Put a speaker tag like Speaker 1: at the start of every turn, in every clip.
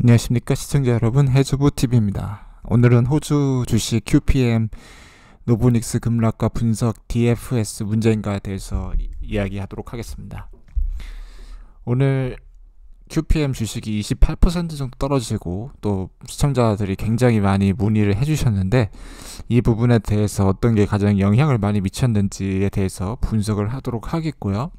Speaker 1: 안녕하십니까 시청자 여러분, 해주부TV입니다. 오늘은 호주 주식 QPM 노보닉스 급락과 분석 DFS 문제인가에 대해서 이야기하도록 하겠습니다. 오늘 QPM 주식이 28% 정도 떨어지고 또 시청자들이 굉장히 많이 문의를 해주셨는데, 이 부분에 대해서 어떤 게 가장 영향을 많이 미쳤는지에 대해서 분석을 하도록 하겠고요.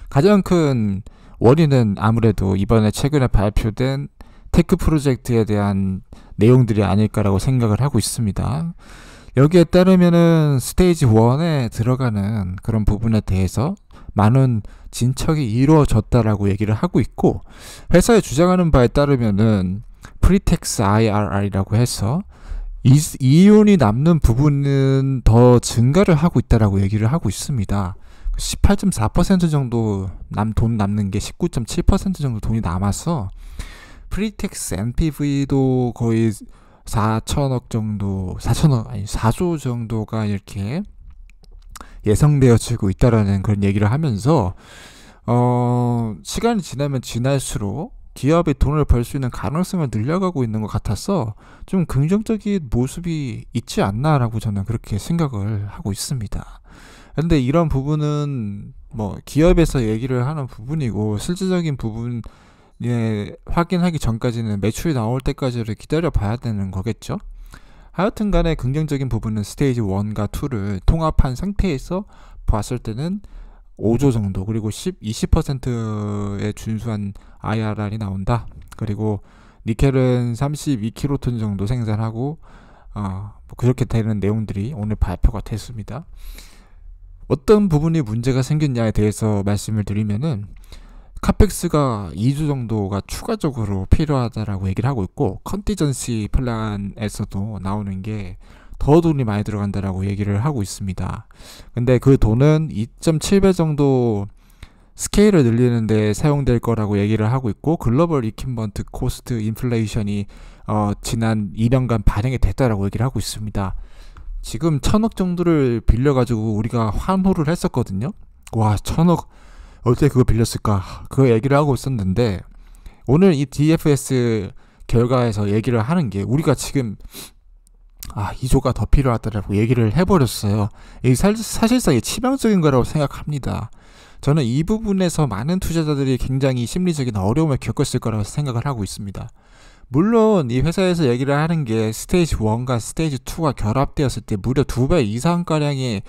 Speaker 1: 가장 큰 원인은 아무래도 이번에 최근에 발표된 테크 프로젝트에 대한 내용들이 아닐까라고 생각을 하고 있습니다. 여기에 따르면은 스테이지 1에 들어가는 그런 부분에 대해서 많은 진척이 이루어졌다라고 얘기를 하고 있고, 회사에 주장하는 바에 따르면은 프리텍스 IRR이라고 해서 이윤이 남는 부분은 더 증가를 하고 있다라고 얘기를 하고 있습니다. 18.4% 정도 돈 남는 게 19.7% 정도 돈이 남아서 프리텍스 NPV도 거의 4천억 정도, 4조 정도가 이렇게 예상되어지고 있다라는 그런 얘기를 하면서 시간이 지나면 지날수록 기업이 돈을 벌 수 있는 가능성을 늘려가고 있는 것 같아서 좀 긍정적인 모습이 있지 않나라고 저는 그렇게 생각을 하고 있습니다. 근데 이런 부분은 뭐 기업에서 얘기를 하는 부분이고, 실질적인 부분에 확인하기 전까지는 매출이 나올 때까지를 기다려 봐야 되는 거겠죠. 하여튼 간에 긍정적인 부분은 스테이지 1과 2를 통합한 상태에서 봤을 때는 5조 정도, 그리고 20%에 준수한 IRR이 나온다. 그리고 니켈은 32킬로톤 정도 생산하고 뭐 그렇게 되는 내용들이 오늘 발표가 됐습니다. 어떤 부분이 문제가 생겼냐에 대해서 말씀을 드리면은, 카펙스가 2조 정도가 추가적으로 필요하다라고 얘기를 하고 있고, 컨티전시 플랜에서도 나오는 게 더 돈이 많이 들어간다라고 얘기를 하고 있습니다. 근데 그 돈은 2.7배 정도 스케일을 늘리는데 사용될 거라고 얘기를 하고 있고, 글로벌 이퀴먼트 코스트 인플레이션이 지난 2년간 반영이 됐다라고 얘기를 하고 있습니다. 지금 1,000억 정도를 빌려가지고 우리가 환호를 했었거든요. 와, 1,000억 어떻게 그거 빌렸을까, 그 얘기를 하고 있었는데, 오늘 이 DFS 결과에서 얘기를 하는 게, 우리가 지금 2조가 더 필요하다라고 얘기를 해버렸어요. 이 사실상 치명적인 거라고 생각합니다. 저는 이 부분에서 많은 투자자들이 굉장히 심리적인 어려움을 겪었을 거라고 생각을 하고 있습니다. 물론 이 회사에서 얘기를 하는 게 스테이지 1과 스테이지 2가 결합되었을 때 무려 2배 이상가량의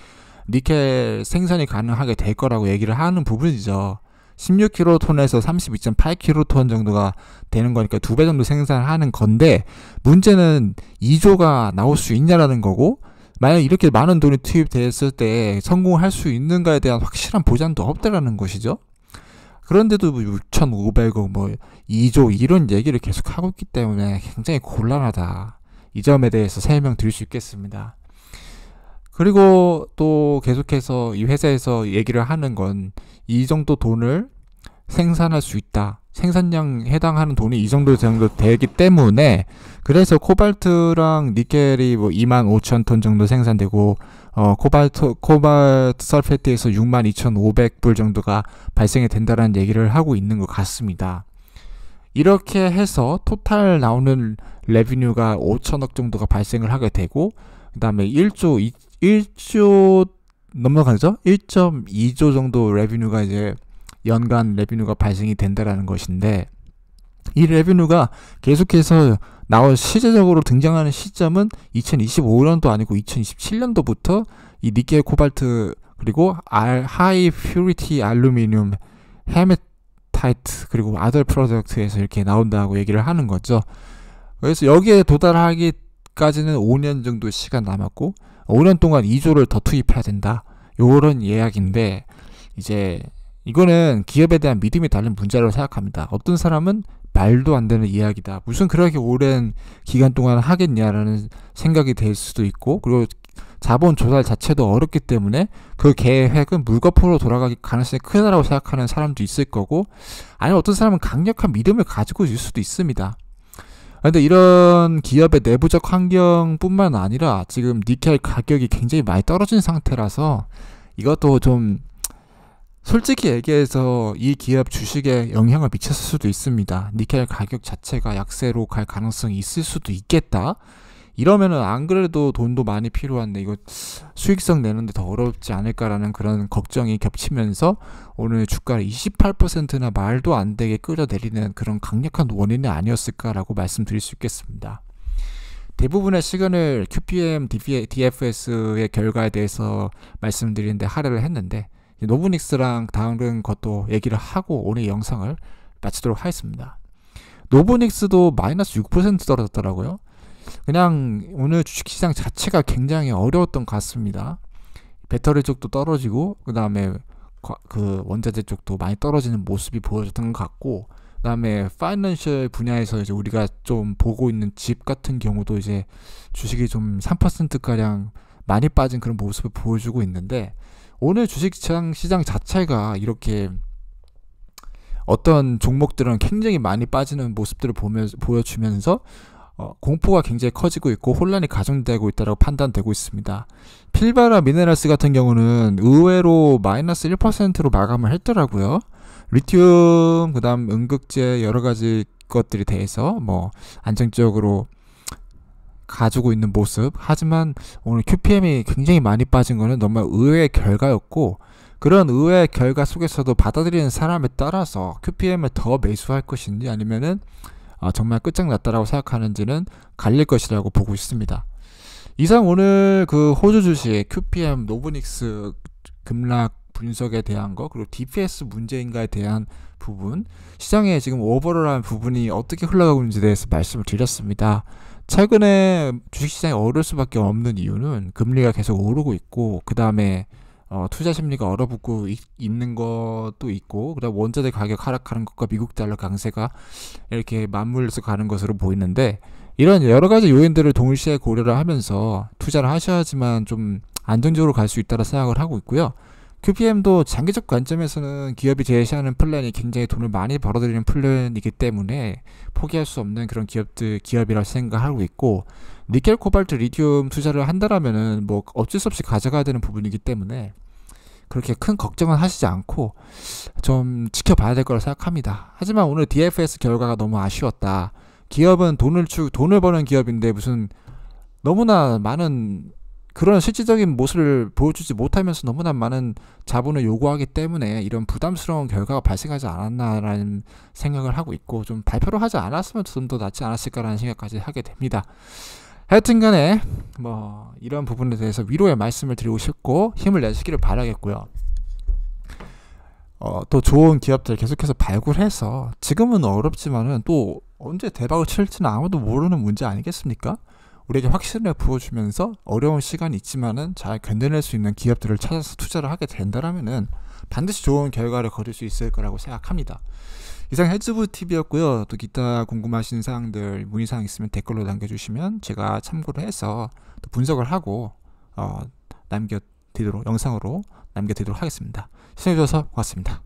Speaker 1: 니켈 생산이 가능하게 될 거라고 얘기를 하는 부분이죠. 16킬로톤에서 32.8킬로톤 정도가 되는 거니까 2배 정도 생산하는 건데, 문제는 2조가 나올 수 있냐라는 거고, 만약 이렇게 많은 돈이 투입됐을 때 성공할 수 있는가에 대한 확실한 보장도 없다라는 것이죠. 그런데도 6,500억 2조 이런 얘기를 계속 하고 있기 때문에 굉장히 곤란하다. 이 점에 대해서 설명드릴 수 있겠습니다. 그리고 또 계속해서 이 회사에서 얘기를 하는 건, 이 정도 돈을 생산할 수 있다, 생산량 해당하는 돈이 이 정도 되기 때문에, 그래서 코발트랑 니켈이 25,000톤 정도 생산되고, 코발트 설페트에서 62,500불 정도가 발생이 된다는 얘기를 하고 있는 것 같습니다. 이렇게 해서 토탈 나오는 레비뉴가 5천억 정도가 발생을 하게 되고, 그 다음에 1조 넘어가죠? 1.2조 정도 레비뉴가 이제 연간 레비뉴가 발생이 된다라는 것인데, 이 레비뉴가 계속해서 시제적으로 등장하는 시점은 2025년도 아니고 2027년도부터 이 니켈, 코발트, 그리고 하이 퓨리티 알루미늄, 헤메타이트, 그리고 아더 프로덕트에서 이렇게 나온다고 얘기를 하는 거죠. 그래서 여기에 도달하기까지는 5년 정도 시간 남았고, 5년 동안 2조를 더 투입해야 된다, 요런 이야기인데, 이제 이거는 기업에 대한 믿음이 다른 문제라고 생각합니다. 어떤 사람은 말도 안 되는 이야기다, 무슨 그렇게 오랜 기간 동안 하겠냐라는 생각이 될 수도 있고, 그리고 자본 조달 자체도 어렵기 때문에 그 계획은 물거품으로 돌아가기 가능성이 크다라고 생각하는 사람도 있을 거고, 아니면 어떤 사람은 강력한 믿음을 가지고 있을 수도 있습니다. 근데 이런 기업의 내부적 환경뿐만 아니라 지금 니켈 가격이 굉장히 많이 떨어진 상태라서 이것도 좀 솔직히 얘기해서 이 기업 주식에 영향을 미쳤을 수도 있습니다. 니켈 가격 자체가 약세로 갈 가능성이 있을 수도 있겠다. 이러면은 안 그래도 돈도 많이 필요한데 이거 수익성 내는데 더 어렵지 않을까라는 그런 걱정이 겹치면서 오늘 주가를 28%나 말도 안 되게 끌어내리는 그런 강력한 원인이 아니었을까라고 말씀드릴 수 있겠습니다. 대부분의 시간을 QPM, DFS의 결과에 대해서 말씀드리는데 할애를 했는데 노브닉스랑 다른 것도 얘기를 하고 오늘 영상을 마치도록 하겠습니다. 노브닉스도 마이너스 6% 떨어졌더라고요. 그냥 오늘 주식시장 자체가 굉장히 어려웠던 것 같습니다. 배터리 쪽도 떨어지고 그 다음에 그 원자재 쪽도 많이 떨어지는 모습이 보여졌던 것 같고, 그 다음에 파이낸셜 분야에서 이제 우리가 좀 보고 있는 집 같은 경우도 이제 주식이 좀 3%가량 많이 빠진 그런 모습을 보여주고 있는데, 오늘 주식시장 자체가 이렇게 어떤 종목들은 굉장히 많이 빠지는 모습들을 보여주면서 공포가 굉장히 커지고 있고 혼란이 가중되고 있다고 판단되고 있습니다. 필바라 미네랄스 같은 경우는 의외로 마이너스 1%로 마감을 했더라고요. 리튬, 그 다음 응급제 여러 가지 것들에 대해서 뭐 안정적으로 가지고 있는 모습. 하지만 오늘 QPM이 굉장히 많이 빠진 거는 너무 의외의 결과였고, 그런 의외의 결과 속에서도 받아들이는 사람에 따라서 QPM을 더 매수할 것인지 아니면은 정말 끝장났다라고 생각하는지는 갈릴 것이라고 보고 있습니다. 이상 오늘 그 호주 주식 QPM, 노브닉스 급락 분석에 대한 거, 그리고 DPS 문제인가에 대한 부분, 시장에 지금 오버롤한 부분이 어떻게 흘러가고 있는지에 대해서 말씀을 드렸습니다. 최근에 주식시장이 어려울 수밖에 없는 이유는 금리가 계속 오르고 있고, 그 다음에 투자 심리가 얼어붙고 있는 것도 있고, 그다음 원자재 가격 하락하는 것과 미국 달러 강세가 이렇게 맞물려서 가는 것으로 보이는데, 이런 여러 가지 요인들을 동시에 고려를 하면서 투자를 하셔야지만 좀 안정적으로 갈 수 있다고 생각을 하고 있고요. QPM도 장기적 관점에서는 기업이 제시하는 플랜이 굉장히 돈을 많이 벌어들이는 플랜이기 때문에 포기할 수 없는 그런 기업이라고 생각하고 있고, 니켈, 코발트, 리튬 투자를 한다라면은 뭐 어쩔 수 없이 가져가야 되는 부분이기 때문에 그렇게 큰 걱정은 하시지 않고 좀 지켜봐야 될 거라 생각합니다. 하지만 오늘 DFS 결과가 너무 아쉬웠다. 기업은 돈을 버는 기업인데 무슨 너무나 많은 그런 실질적인 모습을 보여주지 못하면서 너무나 많은 자본을 요구하기 때문에 이런 부담스러운 결과가 발생하지 않았나라는 생각을 하고 있고, 좀 발표를 하지 않았으면 좀 더 낫지 않았을까라는 생각까지 하게 됩니다. 하여튼간에 뭐 이런 부분에 대해서 위로의 말씀을 드리고 싶고 힘을 내시기를 바라겠고요. 또 좋은 기업들 계속해서 발굴해서, 지금은 어렵지만은 또 언제 대박을 칠지는 아무도 모르는 문제 아니겠습니까? 우리에게 확신을 부어주면서 어려운 시간이 있지만은 잘 견뎌낼 수 있는 기업들을 찾아서 투자를 하게 된다면은 반드시 좋은 결과를 거둘 수 있을 거라고 생각합니다. 이상 헬즈부TV였고요. 또 기타 궁금하신 사항들, 문의사항 있으면 댓글로 남겨주시면 제가 참고를 해서 또 분석을 하고 영상으로 남겨드리도록 하겠습니다. 시청해주셔서 고맙습니다.